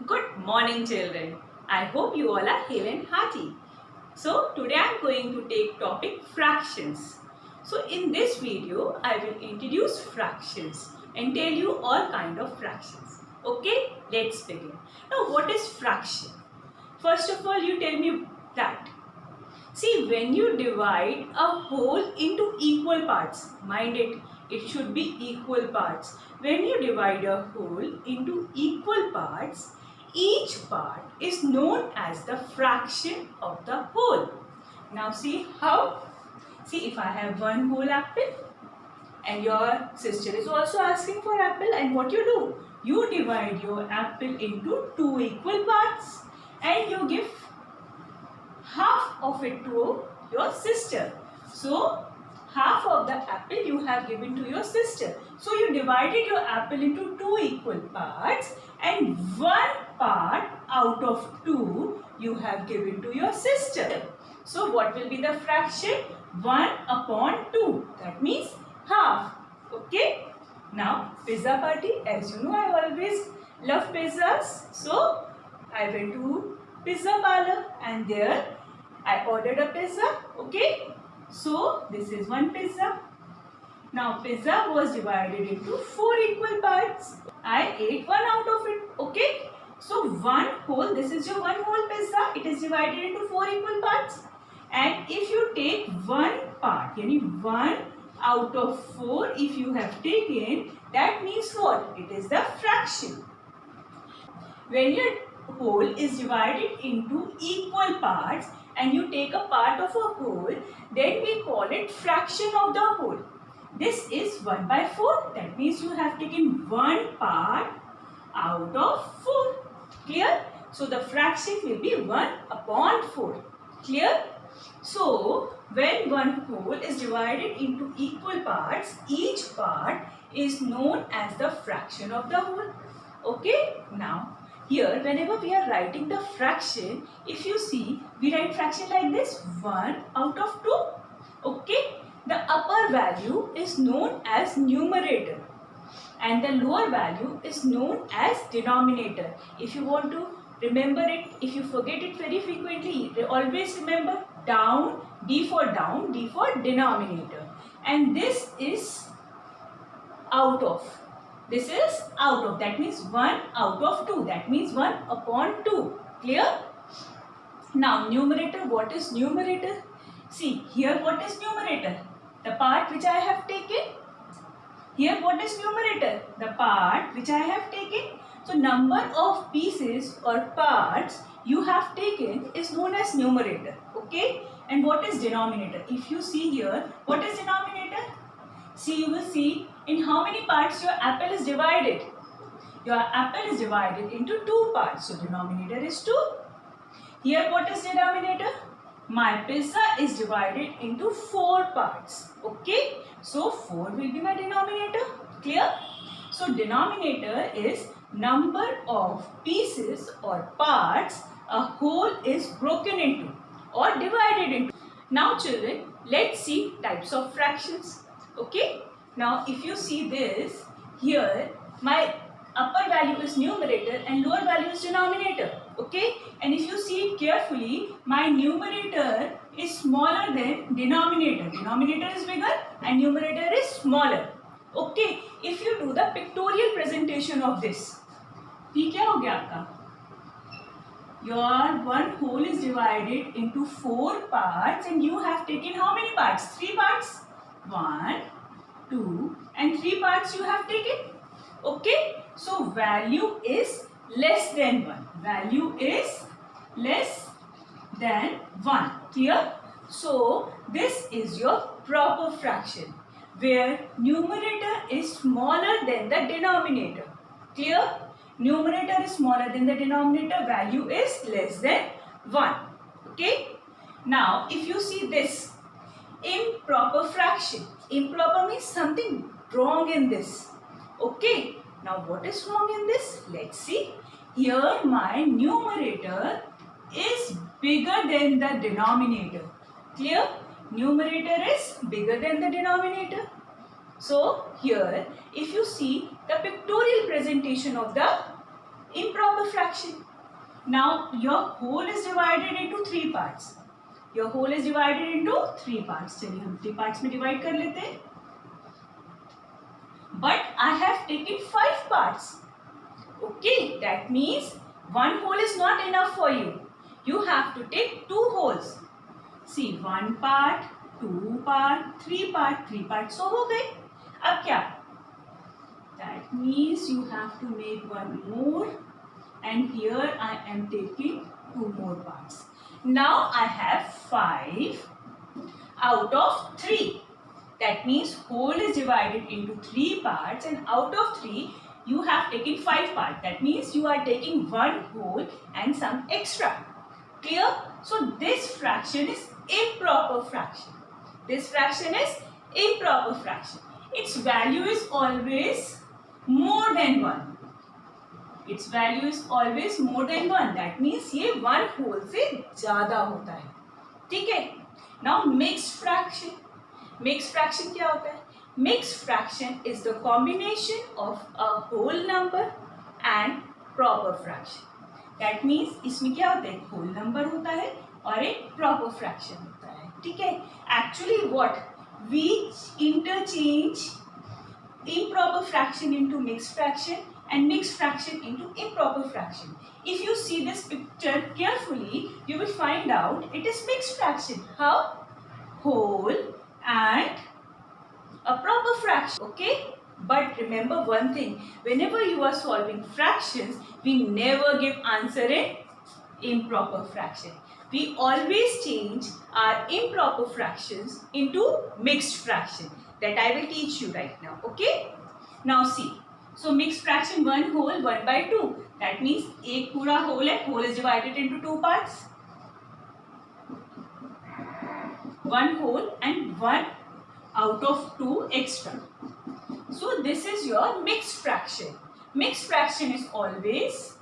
Good morning, children. I hope you all are hale and hearty. So today I am going to take topic fractions. So in this video I will introduce fractions and tell you all kind of fractions. Okay, let's begin. Now what is fraction? First of all you tell me that. See, when you divide a whole into equal parts, mind it, it should be equal parts. When you divide a whole into equal parts, each part is known as the fraction of the whole. Now see how? See, if I have one whole apple and your sister is also asking for apple, and what you do? You divide your apple into two equal parts and you give half of it to your sister. So half of the apple you have given to your sister. So you divided your apple into two equal parts and one part out of two you have given to your sister. So what will be the fraction? 1 upon 2. That means half. Okay. Now pizza party. As you know, I always love pizzas. So I went to pizza parlor and there I ordered a pizza. Okay. So this is one pizza. Now pizza was divided into 4 equal parts. I ate one out of it. Okay. So one whole, this is your one whole pizza. It is divided into 4 equal parts. And if you take one part, yani 1 out of 4 if you have taken, that means what? It is the fraction. When your whole is divided into equal parts and you take a part of a whole, then we call it fraction of the whole. This is 1 by 4. That means you have taken one part out of 4. Clear? So the fraction will be 1 upon 4. Clear? So when one whole is divided into equal parts, each part is known as the fraction of the whole. Okay? Now here, whenever we are writing the fraction, if you see, we write fraction like this, 1 out of 2. Okay? The upper value is known as numerator and the lower value is known as denominator. If you want to remember it, if you forget it very frequently, always remember down, D for down, D for denominator. And this is out of. This is out of. That means 1 out of 2. That means 1 upon 2. Clear? Now numerator. What is numerator? See here what is numerator? The part which I have taken. Here what is numerator? The part which I have taken. So number of pieces or parts you have taken is known as numerator. Okay? And what is denominator? If you see here, what is denominator? See, you will see in how many parts your apple is divided. Your apple is divided into 2 parts. So denominator is 2. Here what is denominator? My pizza is divided into 4 parts. Okay. So 4 will be my denominator. Clear? So denominator is number of pieces or parts a whole is broken into or divided into. Now children, let's see types of fractions. Okay. Now if you see this, here my upper value is numerator and lower value is denominator. Okay. And if you see it carefully, my numerator is smaller than denominator. Denominator is bigger and numerator is smaller. Okay. If you do the pictorial presentation of this, ये क्या हो गया आपका? Your one whole is divided into 4 parts and you have taken how many parts? 3 parts. 1, 2 and 3 parts you have taken. Okay. So value is less than 1. Value is less than 1. Clear? So this is your proper fraction where numerator is smaller than the denominator. Clear? Numerator is smaller than the denominator. Value is less than 1. Okay. Now if you see this improper fraction. Improper means something wrong in this. Okay. Now what is wrong in this? Let's see. Here my numerator is bigger than the denominator. Clear? Numerator is bigger than the denominator. So here if you see the pictorial presentation of the improper fraction. Now your whole is divided into 3 parts. Your whole is divided into 3 parts. चलिए हम 3 parts में divide कर लेते हैं. But I have taken 5 parts. Okay, that means one whole is not enough for you. You have to take 2 wholes. See, 1 part, 2 part, 3 part, 3 parts. So हो गए. अब क्या? That means you have to make one more. And here I am taking 2 more parts. Now I have 5 out of 3. That means whole is divided into 3 parts, and out of 3 you have taken 5 parts. That means you are taking 1 whole and some extra. Clear? So this fraction is improper fraction. This fraction is improper fraction. Its value is always more than 1. Its value is always more than 1. That means ये 1 whole से ज़्यादा होता है. ठीक है? Now mixed fraction. Mixed fraction क्या होता है? Mixed fraction is the combination of a whole number and proper fraction. That means इसमें क्या होता है? एक whole number होता है और एक proper fraction होता है. ठीक है? Actually what? We interchange improper fraction into mixed fraction and mixed fraction into improper fraction. If you see this picture carefully, you will find out it is mixed fraction. How? Whole and a proper fraction. Okay? But remember one thing, whenever you are solving fractions, we never give answer in improper fraction. We always change our improper fractions into mixed fraction. That I will teach you right now. Okay? Now see. So mixed fraction 1 whole 1 by 2. That means एक पूरा whole है. Whole is divided into 2 parts. 1 whole and 1 out of 2 extra. So this is your mixed fraction. Mixed fraction is always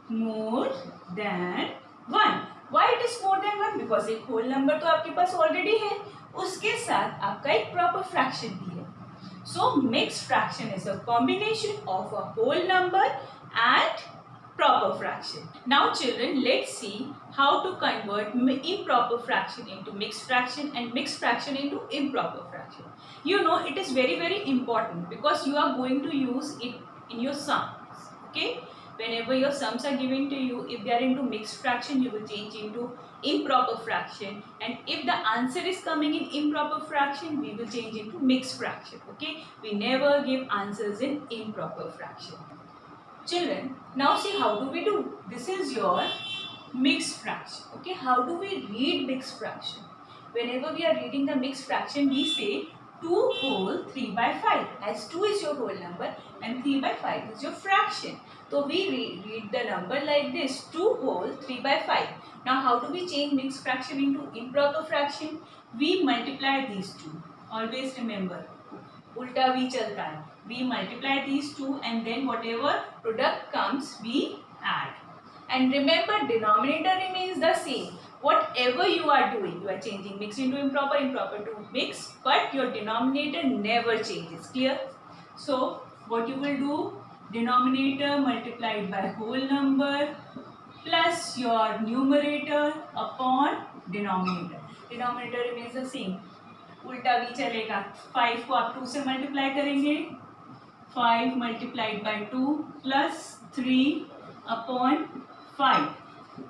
more than 1. Why it is more than 1? Because एक whole number तो आपके पास already है. उसके साथ आपका एक proper fraction भी है. So mixed fraction is a combination of a whole number and proper fraction. Now children, let's see how to convert improper fraction into mixed fraction and mixed fraction into improper fraction. You know it is very important because you are going to use it in your sums. Okay? Whenever your sums are given to you, if they are into mixed fraction, you will change into improper fraction, and if the answer is coming in improper fraction, we will change into mixed fraction. Okay? We never give answers in improper fraction. Children, now see how do we do? This is your mixed fraction. Okay? How do we read mixed fraction? Whenever we are reading the mixed fraction, we say 2 whole 3 by 5, as 2 is your whole number and 3 by 5 is your fraction. So we read the number like this, 2 whole 3 by 5. Now how do we change mixed fraction into improper fraction? We multiply these two. Always remember, ulta bhi chalta hai. We multiply these two and then whatever product comes, we add. And remember, denominator remains the same. Whatever you are doing, you are changing mixed into improper, improper to mixed, but your denominator never changes. Clear? So what you will do? Denominator multiplied by whole number plus your numerator upon denominator. Denominator remains the same. उल्टा भी चलेगा. 5 को आप 2 से multiply करेंगे. 5 multiplied by 2 plus 3 upon 5.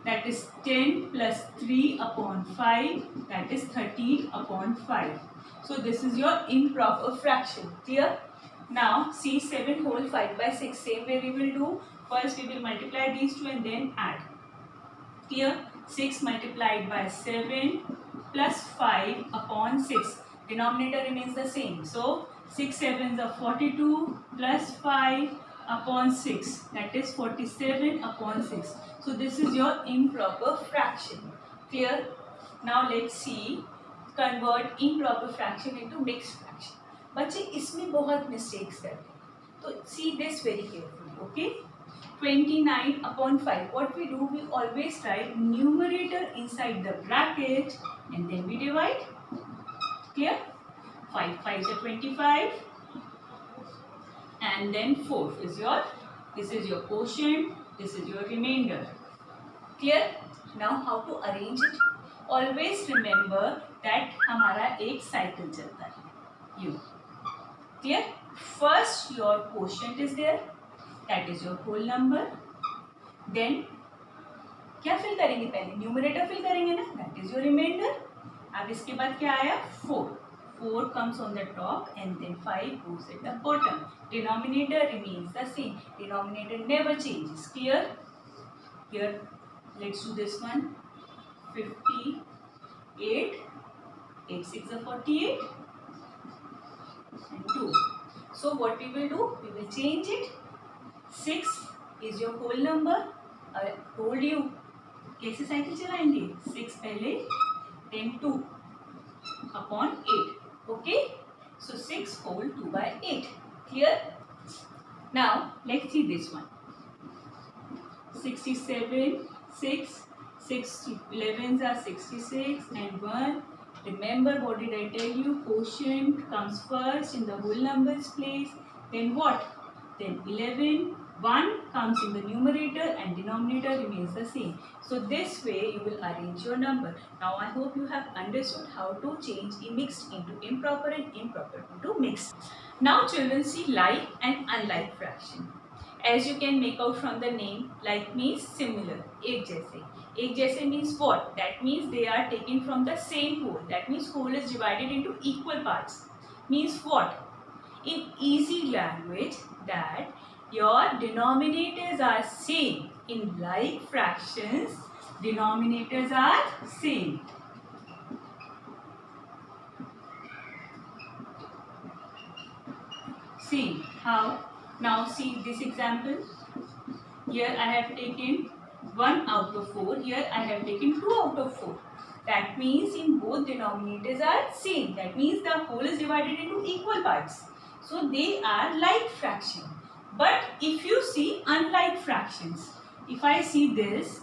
That is 10 plus 3 upon 5. That is 13 upon 5. So this is your improper fraction. Clear? Now see 7 whole 5 by 6. Same way we will do. First we will multiply these two and then add. Here 6 multiplied by 7 plus 5 upon 6. Denominator remains the same. So 6 sevens are 42 plus 5 upon 6. That is 47 upon 6. So this is your improper fraction. Clear? Now let's see. Convert improper fraction into mixed fraction. बच्चे इसमें बहुत mistakes करते हैं, तो see this very carefully. Okay? 29 upon 5. What we do, we always write numerator inside the bracket and then we divide. Clear? 5 5s are 25 and then 4 is your This is your quotient. This is your remainder. Clear? Now how to arrange it? Always remember that हमारा एक cycle चलता है. You. Clear? First your quotient is there. That is your whole number. Then क्या fill करेंगे? पहले numerator fill करेंगे ना. That is your remainder. अब इसके बाद क्या आया? 4. 4 comes on the top and then 5 goes at the bottom. Denominator remains the same. Denominator never changes. Clear? Here, let's do this one. 58. 8 6 are 48. And 2. So what we will do? We will change it. 6 is your whole number. I told you. कैसे cycle चलाएंगे? 6 पहले, then 2 upon 8. Okay? So 6 whole 2 by 8. Clear? Now let's see this one. 67, 6, 11s are 66 and 1. Remember what did I tell you? Quotient comes first in the whole numbers place. Then what? Then 11. 1 comes in the numerator and denominator remains the same. So this way you will arrange your number. Now I hope you have understood how to change mixed into improper and improper into mixed. Now children, see like and unlike fraction. As you can make out from the name, like means similar, एक जैसे. एक जैसे means what? That means they are taken from the same whole. That means whole is divided into equal parts. Means what? In easy language, that your denominators are same. In like fractions, denominators are same. See how? Now see this example. Here I have taken 1 out of 4. Here I have taken 2 out of 4. That means in both denominators are same. That means the whole is divided into equal parts. So they are like fraction. But if you see unlike fractions, if I see this,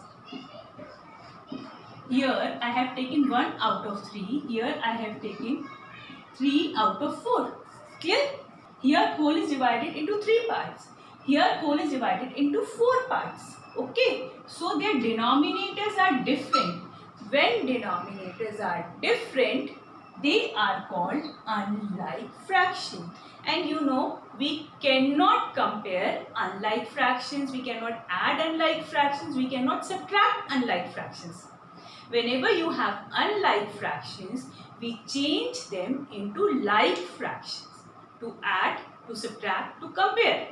here I have taken 1 out of 3, here I have taken 3 out of 4. Clear? Here whole is divided into 3 parts. Here whole is divided into 4 parts. Okay? So their denominators are different. When denominators are different, they are called unlike fraction. And you know, we cannot compare unlike fractions, we cannot add unlike fractions, we cannot subtract unlike fractions. Whenever you have unlike fractions, we change them into like fractions to add, to subtract, to compare.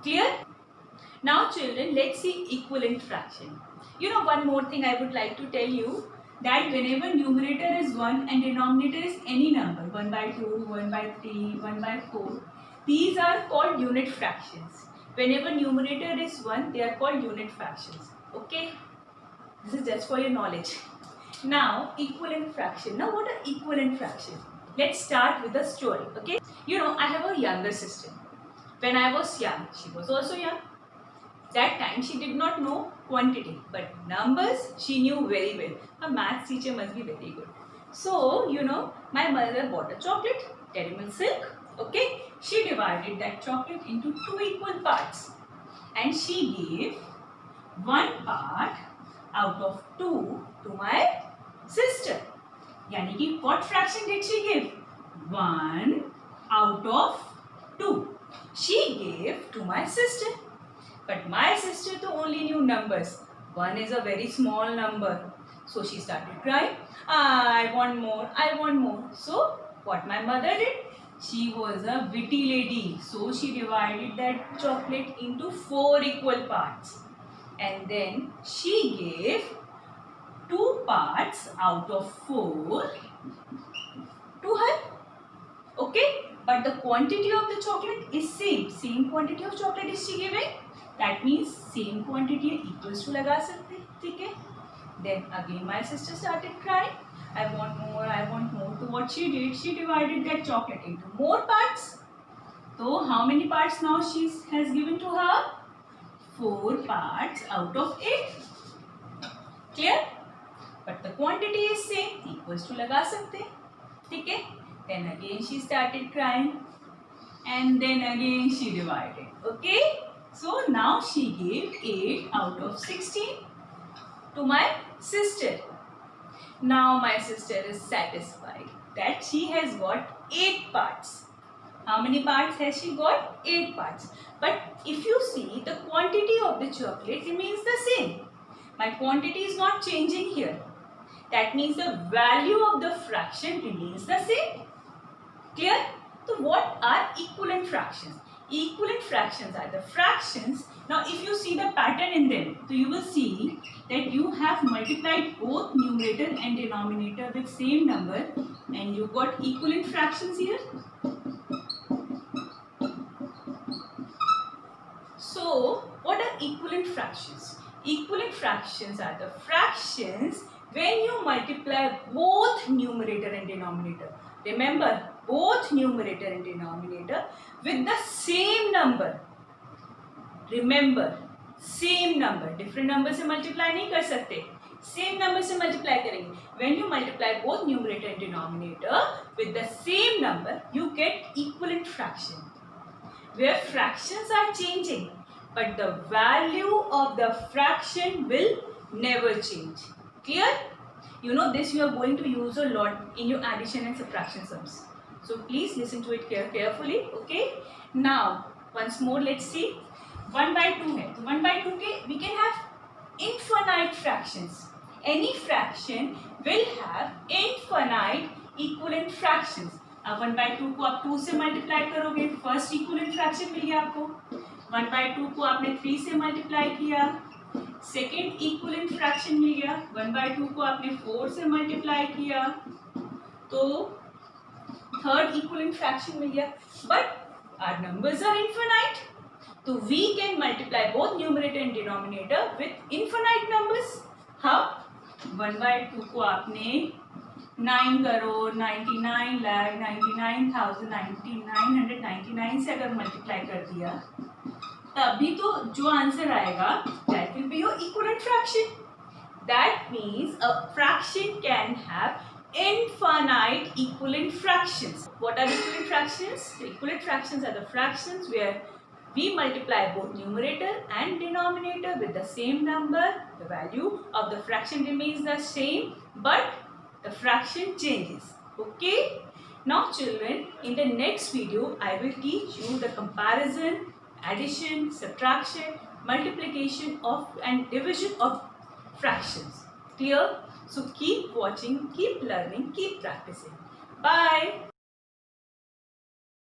Clear? Now children, let's see equivalent fraction. You know, one more thing I would like to tell you, that whenever numerator is 1 and denominator is any number, 1 by 2, 1 by 3, 1 by 4, these are called unit fractions. Whenever numerator is 1, they are called unit fractions. Okay? This is just for your knowledge. Now, equivalent fraction. Now, what are equivalent fractions? Let's start with the story. Okay? You know, I have a younger sister. When I was young, she was also young. That time she did not know quantity, but numbers she knew very well. Her maths teacher must be very good. So, you know, my mother bought a chocolate, Dairy Milk Silk. Okay, she divided that chocolate into 2 equal parts, and she gave 1 part out of 2 to my sister. Yani ki what fraction did she give? 1 out of 2. She gave to my sister. But my sister too only knew numbers. 1 is a very small number. So she started crying. I want more. I want more. So what my mother did? She was a witty lady. So she divided that chocolate into 4 equal parts. And then she gave 2 parts out of 4 to her. Okay? But the quantity of the chocolate is same. Same quantity of chocolate is she giving. That means same quantity equals to लगा सकते, ठीक है? Then again my sister started crying. I want more, I want more. So what she did, she divided that chocolate into more parts. So how many parts now she has given to her? 4 parts out of 8. Clear? But the quantity is same, equals to लगा सकते, ठीक है? Then again she started crying. And then again she divided. Okay? So now she gave 8 out of 16 to my sister. Now my sister is satisfied that she has got 8 parts. How many parts has she got? 8 parts. But if you see, the quantity of the chocolate remains the same. My quantity is not changing here. That means the value of the fraction remains the same. Clear? So what are equivalent fractions? Equivalent fractions are the fractions. Now if you see the pattern in them, so you will see that you have multiplied both numerator and denominator with same number and you got equivalent fractions here. So what are equivalent fractions? Equivalent fractions are the fractions when you multiply both numerator and denominator. Remember, both numerator and denominator with the same number. Remember, same number. Different number से multiply नहीं कर सकते. Same number से multiply करेंगे. When you multiply both numerator and denominator with the same number, you get equivalent fraction. Where fractions are changing, but the value of the fraction will never change. Clear? You know this you are going to use a lot in your addition and subtraction sums. So please listen to it carefully. Okay. Now once more let's see. 1 by 2 है. 1 by 2 के we can have infinite fractions. Any fraction will have infinite equivalent fractions. अब 1 by 2 को आप 2 से multiply करोगे, first equivalent fraction मिल गया आपको. 1 by 2 को आपने 3 से मल्टीप्लाई किया, सेकेंड इक्विवेलेंट फ्रैक्शन मिल गया. 1 by 2 को आपने 4 से मल्टीप्लाई किया तो थर्ड इक्विवेलेंट फ्रैक्शन मिल गया. But our numbers are infinite, तो we can multiply both numerator and denominator with infinite numbers. How? 1 by 2 को आपने 9,99,99,999 से अगर मल्टीप्लाई कर दिया तभी तो जो आंसर आएगा that will be your equivalent fraction. That means a fraction can have infinite equivalent fractions. What are equivalent fractions? The equivalent fractions are the fractions where we multiply both numerator and denominator with the same number. The value of the fraction remains the same, but the fraction changes. Okay. Now children, in the next video I will teach you the comparison, addition, subtraction, multiplication of and division of fractions. Clear? So keep watching, keep learning, keep practicing. Bye.